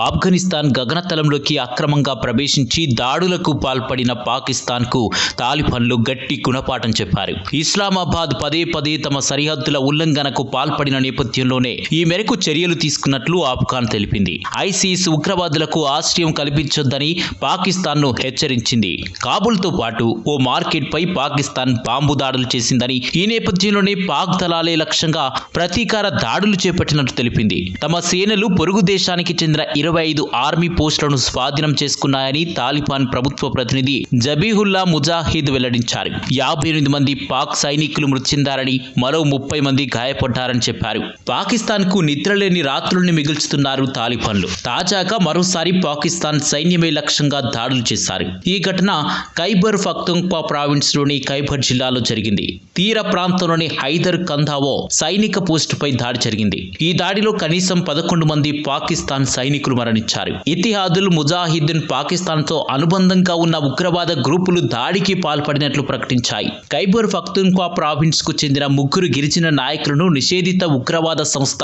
ఆఫ్ఘనిస్తాన్ గగనతలంలోకి అక్రమంగా ప్రవేశించి దాడులకు పాల్పడిన పాకిస్తాన్కు తాలిబాన్లు గట్టి గుణపాఠం చెప్పారు. ఇస్లామాబాద్ పదే పదే తమ సరిహద్దుల ఉల్లంఘనకు పాల్పడిన నేపథ్యంలోనే ఈ మేరకు చర్యలు తీసుకున్నట్లు ఆఫ్ఘాన్ తెలిపింది. ఐసిస్ ఉగ్రవాదులకు ఆశ్రయం కల్పించొద్దని పాకిస్తాన్ను హెచ్చరించింది. కాబూల్తో పాటు ఓ మార్కెట్పై పాకిస్తాన్ బాంబు దాడులు చేసిందని, ఈ నేపథ్యంలోనే పాక్ దళాలే లక్ష్యంగా ప్రతీకార దాడులు చేపట్టినట్టు తెలిపింది. తమ సేనలు పొరుగు దేశానికి చెందిన 25 ఆర్మీ పోస్టులను స్వాధీనం చేసుకున్నాయని తాలిబాన్ ప్రభుత్వ ప్రతినిధి జబీహుల్లా ముజాహిద్ వెల్లడించారు. 58 మంది పాక్ సైనికులు మృతి చెందారని, మరో 30 మంది గాయపడ్డారని చెప్పారు. పాకిస్తాన్ కు నిద్రలేని రాత్రుల్ని మిగుల్చుతున్నారు తాలిబాన్లు. తాజాగా మరోసారి పాకిస్తాన్ సైన్యమే లక్ష్యంగా దాడులు చేశారు. ఈ ఘటన ఖైబర్ పఖ్తూన్ఖ్వా ప్రావిన్స్ లోని ఖైబర్ జిల్లాలో జరిగింది. తీర ప్రాంతంలోని హైదర్ కంధావో సైనిక పోస్టుపై దాడి జరిగింది. ఈ దాడిలో కనీసం 11 మంది పాకిస్తాన్ సైనికులు మరణించారు. ఇతిహాదుల్ ముజాహిద్దీన్ పాకిస్తాన్ తో అనుబంధంగా ఉన్న ఉగ్రవాద గ్రూపులు దాడికి పాల్పడినట్లు ప్రకటించాయి. ఖైబర్ పఖ్తూన్ఖ్వా ప్రావిన్స్ కు చెందిన 3 గిరిజన నాయకులను నిషేధిత ఉగ్రవాద సంస్థ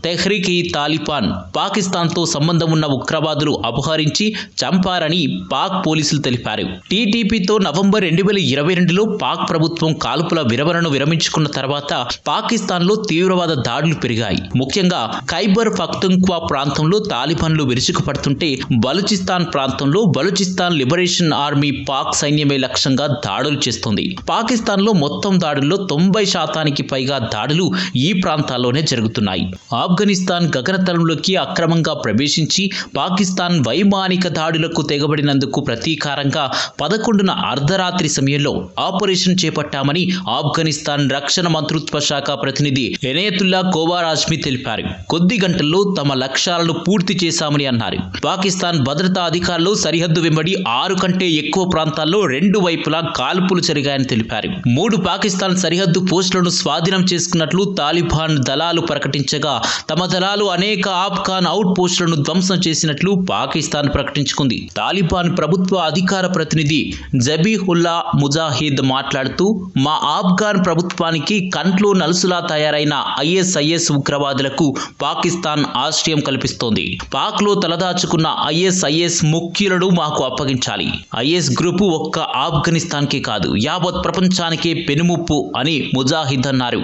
తెహ్రీక్-ఈ-తాలిబాన్ పాకిస్తాన్ తో సంబంధం ఉన్న ఉగ్రవాదులు అపహరించి చంపారని పాక్ పోలీసులు తెలిపారు. టీటీపీతో నవంబర్ 2022లో పాక్ ప్రభుత్వం కాల్పుల విరమణను విరమించుకున్న తర్వాత పాకిస్తాన్లో తీవ్రవాద దాడులు పెరిగాయి. ముఖ్యంగా ఖైబర్ పఖ్తూన్ఖ్వా ప్రాంతంలో తాలిబాన్లు విరుచుకుపడుతుంటే, బలూచిస్తాన్ ప్రాంతంలో బలూచిస్తాన్ లిబరేషన్ ఆర్మీ పాక్ సైన్యమే లక్ష్యంగా దాడులు చేస్తుంది. పాకిస్తాన్లో మొత్తం దాడుల్లో 90% పైగా దాడులు ఈ ప్రాంతాల్లోనే జరుగుతున్నాయి. ఆఫ్ఘనిస్తాన్ గగనతలంలోకి అక్రమంగా ప్రవేశించి పాకిస్తాన్ వైమానిక దాడులకు తెగబడినందుకు ప్రతీకారంగా 11న అర్ధరాత్రి సమయంలో ఆపరేషన్ చేపట్టామని ఆఫ్ఘనిస్తాన్ రక్షణ మంత్రిత్వ శాఖ ప్రతినిధి ఎనయతుల్లా కోవారాజ్మీ తెలిపారు. కొద్ది గంటల్లో తమ లక్ష్యాలను పూర్తి చేశామని అన్నారు. పాకిస్తాన్ భద్రతా అధికారులు సరిహద్దు వెంబడి 6 కంటే ఎక్కువ ప్రాంతాల్లో 2 వైపులా కాల్పులు జరిగాయని తెలిపారు. 3 పాకిస్తాన్ సరిహద్దు పోస్టులను స్వాధీనం చేసుకున్నట్లు తాలిబాన్ దళాలు ప్రకటించగా, తమ దళాలు అనేక ఆఫ్ఘాన్ అవుట్ పోస్టులను ధ్వంసం చేసినట్లు పాకిస్తాన్ ప్రకటించుకుంది. తాలిబాన్ ప్రభుత్వ అధికార ప్రతినిధి జబీహుల్లా ముజాహిద్ మాట్లాడుతూ, మా ఆఫ్ఘాన్ ప్రభుత్వానికి కంట్లో నలుసులా తయారైన ఐఎస్ఐఎస్ ఉగ్రవాదులకు పాకిస్తాన్ ఆశ్రయం కల్పిస్తోంది. పాక్ లో తలదాచుకున్న ఐఎస్ఐఎస్ ముఖ్యులను మాకు అప్పగించాలి. ఐఎస్ గ్రూపు ఒక్క ఆఫ్ఘనిస్తాన్కే కాదు, యావత్ ప్రపంచానికే పెనుముప్పు అని ముజాహిద్ అన్నారు.